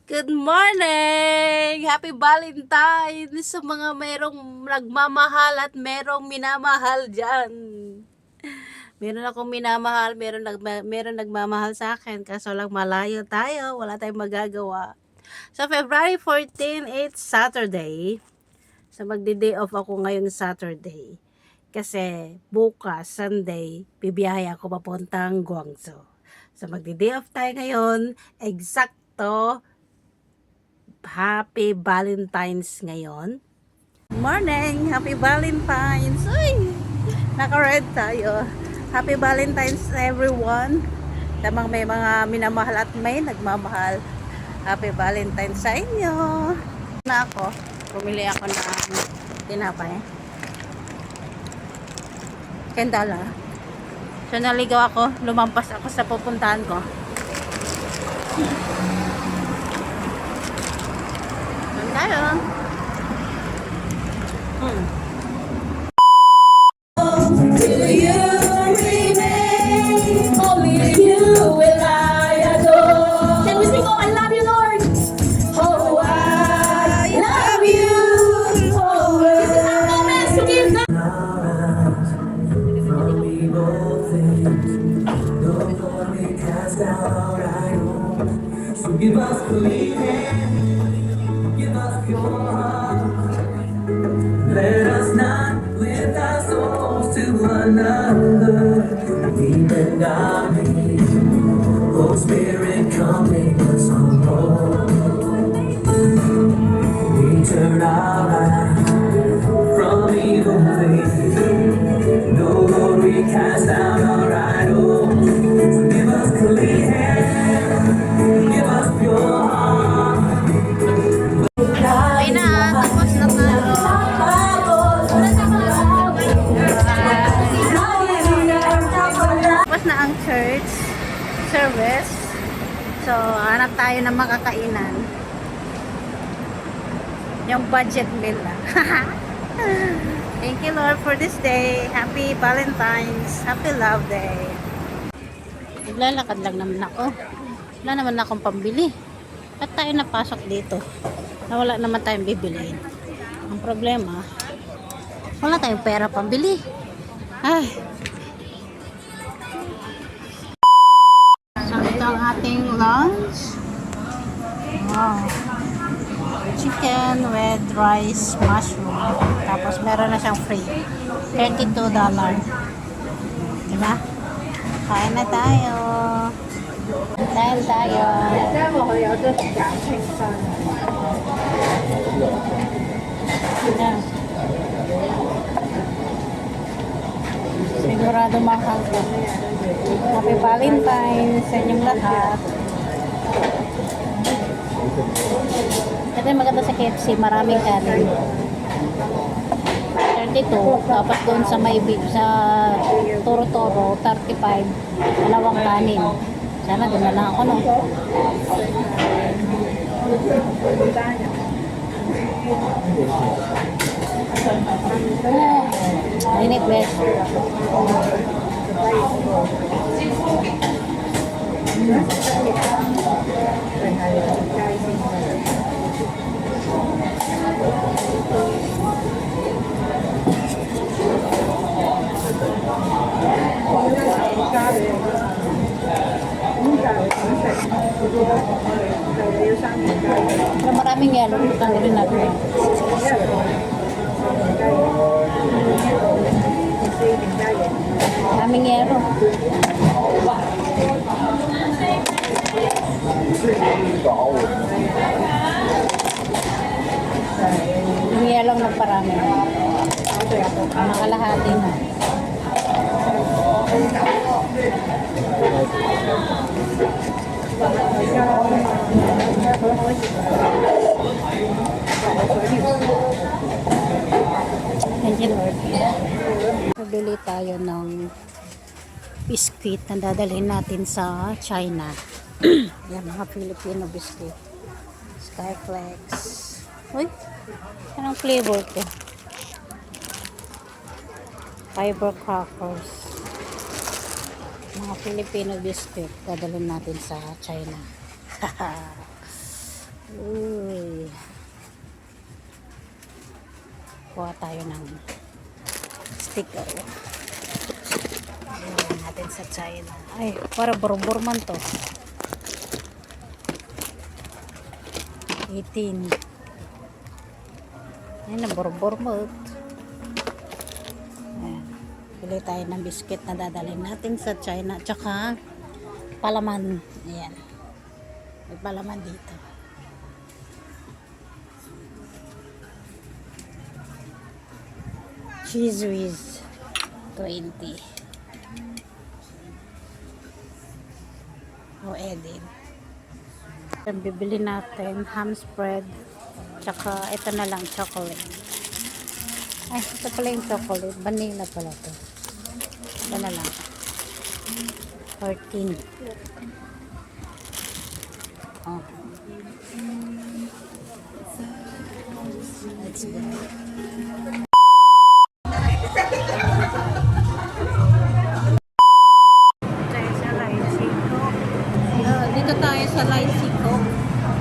Good morning! Happy Valentine's sa mga merong nagmamahal at merong minamahal dyan. Meron akong minamahal, meron nagmamahal sa akin, kaso lang malayo tayo, wala tayong magagawa. So, February 14, it's Saturday. So, magdi-day off ako ngayong Saturday. Kasi bukas, Sunday, bibiyahe ako papuntang Guangzhou. So, magdi-day off tayo ngayon. Eksakto, Happy Valentine's ngayon. Morning! Happy Valentine's! Uy! Naka-red tayo. Happy Valentine's everyone. Tamang may mga minamahal at may nagmamahal. Happy Valentine's sa inyo. Na ako, bumili ako ng tinapay. $10. So naligaw ako, lumampas ako sa pupuntahan ko. Tayo. Give us clean hands, give us pure hearts. Let us not lift our souls to another. Deep and darkness, Holy Spirit, come make us whole. We turn our eyes from evil things. No, Lord, we cast down our idols. So give us clean hands, give us pure hearts. Ay na, tapos na tayo. Tapos na ang church service. So, hanap tayo ng makakainan. Yung budget meal lang. Thank you Lord for this day. Happy Valentine's. Happy Love Day. Naglalakad lang naman ako. Wala naman akong pambili. At tayo napasok dito. Na wala naman tayong bibiliin. Ang problema, wala tayong pera pambili. Ay. So, ito ang ating lunch. Wow. Chicken with rice, mushroom. Tapos meron na siyang free. $32. Diba? Kain na tayo. Kain tayo. Ayan. Sigurado mahal ko. Happy Valentine's sa inyong lahat. Ito yung maganda sa KFC, maraming kanin. 32, tapos doon sa may beef, sa Toro-Toro, 35, dalawang kanin. Sana doon na lang ako, no? Mainit, best. Pero maraming yelo, tanggalin natin. Maraming yelo. Yung yelo ang nagparami. Ang nakalahati na. Thank you Lord. Nabili tayo ng biscuit na dadalhin natin sa China. Yan, mga Filipino biscuit. Skyflex. Uy, anong flavor ko? Fiber crackers. Mga Filipino biscuit dadalhin natin sa China. Kuha tayo ng sticker. Ayan natin sa China. Ay, para borobor man to. 18. Ay, naborobor mo. Ayan. Pili tayo ng biscuit na dadalhin natin sa China. Tsaka palaman. Ayan. May palaman dito. Cheese whiz. 20. O edit. Ang bibili natin ham spread. Tsaka ito na lang chocolate. Ay, ito pala yung chocolate. Vanilla pala to. Ito na lang. 14. Oh. Let's go. Dito tayo sa Lysico.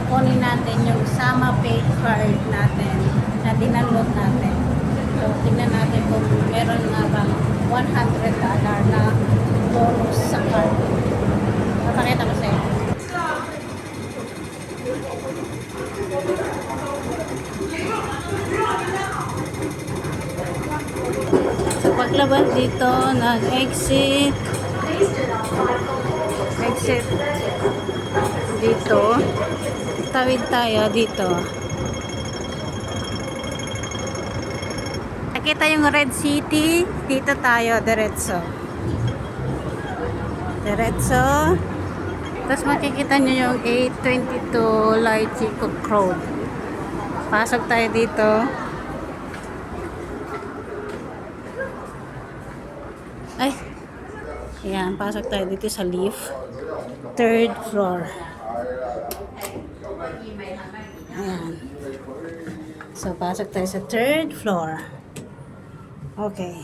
Kunin natin yung Sama Pay card natin na dinaload natin. So, tingnan natin kung meron nga bang $100 na bonus sa card. Papakita ko sa'yo. Sa paglabas dito, nag-exit dito, tawid tayo dito. Nakita yung Red City, dito tayo diretso, tapos makikita nyo yung 822 Lysico Road. Pasok tayo dito. Ay, ayan, pasok tayo dito sa lift. 3rd floor. Ayan. So, pasok tayo sa 3rd floor. Okay.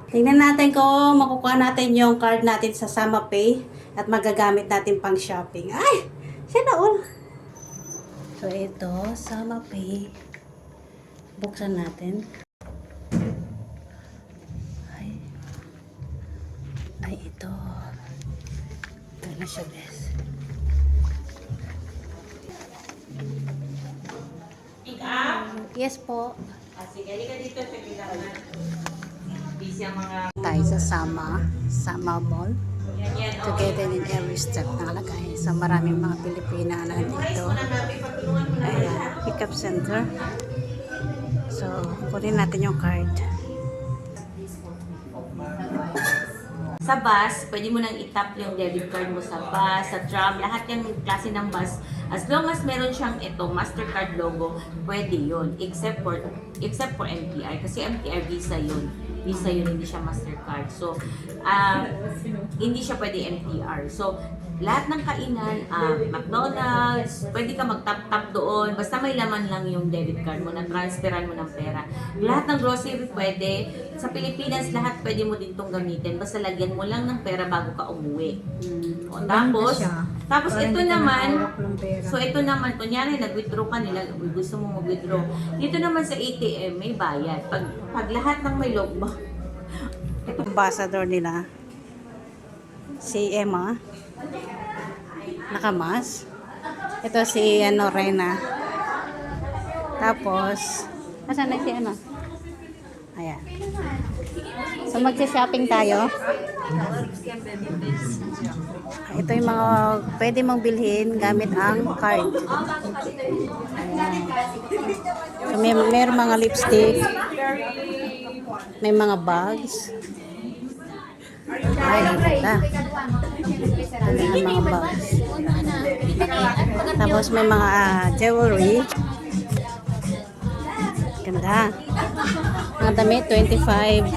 Tingnan natin kung makukuha natin yung card natin sa Sama Pay at magagamit natin pang shopping. Ay! Siya all. So, ito, Sama Pay. Buksan natin. Ay, ito. Ito na siya, guys. Yes po. Sige, halika dito. Sige ka na. Busy ang mga... Tayo sa Sama Mall. Yan. Together in every step nakalagay. So, maraming mga Pilipina na dito. Ayan, pick-up center. So, kunin natin yung card. Sa bus, pwede mo nang itap yung debit card mo sa bus, sa tram, lahat yung klase ng bus. As long as meron siyang ito, Mastercard logo, pwede yun. Except for MTR. Kasi MTR Visa yun. Visa yun, hindi siya Mastercard. So, hindi siya pwede MTR. So, lahat ng kainan, McDonald's, pwede ka mag-tap-tap doon. Basta may laman lang yung debit card mo, na-transferan mo ng pera. Lahat ng grocery pwede. Sa Pilipinas, lahat pwede mo din itong gamitin. Basta lagyan mo lang ng pera bago ka umuwi. O, tapos ito naman, kunyari nag-withdraw ka nila, gusto mo mag-withdraw. Dito naman sa ATM, may bayad. Pag lahat ng may logbook, Ambassador nila. Si Emma. Nakamas. Ito si Rena. Tapos, asan na si Emma? Ayan. So, magsa-shopping tayo. Ito yung mga pwede mong bilhin gamit ang card. Ayan. So, may mga lipstick. May mga bags. Ay, ganda. Ano ang mga bags. Tapos may mga jewelry. Ganda. Mga damit, 25.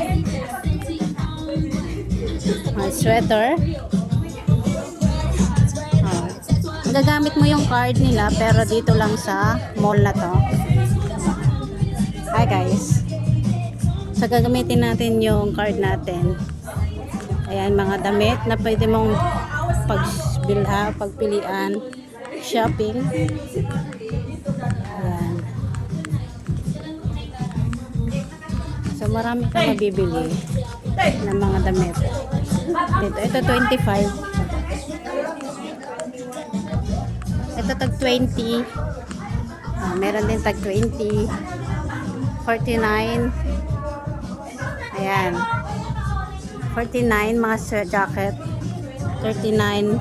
Mga sweater. Oh. Magagamit mo yung card nila pero dito lang sa mall na to. Hi guys. So gagamitin natin yung card natin. Ayan, mga damit na pwede mong pagpilian, shopping. marami kang mabibili ng mga damit. Ito 25. Ito tag 20. Meron din tag 20. 49. Ayan. 49 mga jacket. 39.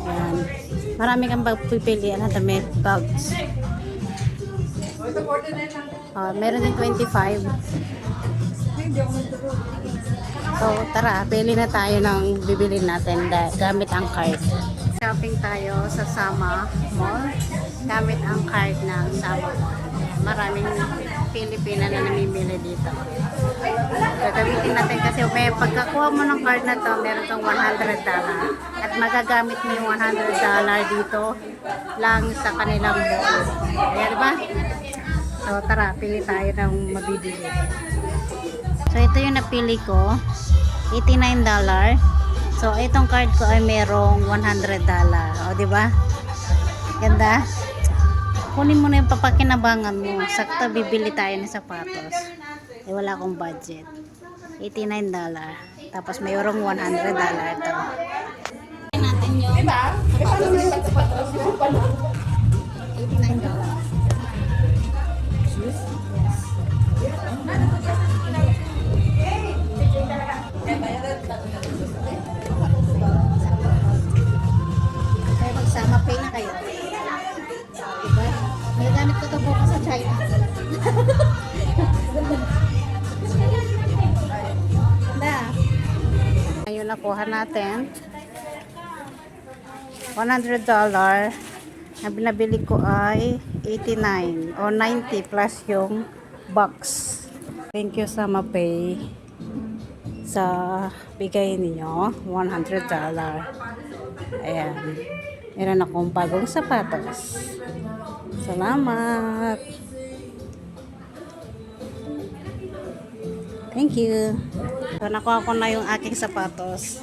Ayan. Marami kang pagpipilian na damit, bags. Meron din 25. So, tara, pili na tayo ng bibilin natin gamit ang card. Shopping tayo sa Sama Mall gamit ang card ng Sama Mall. Maraming Pilipina na namimili dito. Gagamitin natin kasi may pagkakuha mo ng card na to, meron kang $100 at magagamit mo yung $100 dito lang sa kanilang mall. Ayan, diba? So, tara, pili tayo ng mabibili. So, ito yung napili ko. $89. So, itong card ko ay merong $100. O, diba? Ganda. Kunin mo na yung papakinabangan mo. Sakto, bibili tayo ng sapatos. Eh, wala akong budget. $89. Tapos, mayroong $100 ito. Natin yung $89. Kaya magsama pay na kayo. Diba? May gamit ko ito bukas sa China. Ganda. Ngayon nakuha natin $100. Na binabili ko ay 89 o 90 plus yung box. Thank you sa Mapay sa bigay niyo $100. Ayan. Meron akong bagong sapatos. Salamat. Thank you. So, nakuha ko na yung aking sapatos.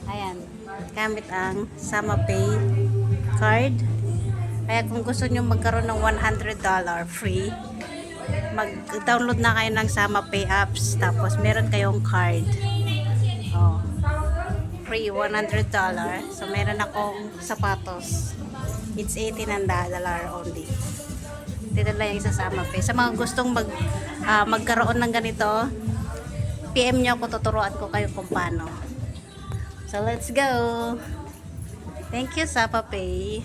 Ayan. Gamit ang Sama Pay card. Kaya kung gusto nyo magkaroon ng $100 free, mag-download na kayo ng Sama Pay apps. Tapos meron kayong card. Oh. Free $100. So meron akong sapatos. It's $89 only. Dito lang yung sa Sama Pay. Sa mga gustong magkaroon ng ganito, PM nyo ako, tuturuan ko kayo kung paano. So let's go. Thank you Sama Pay.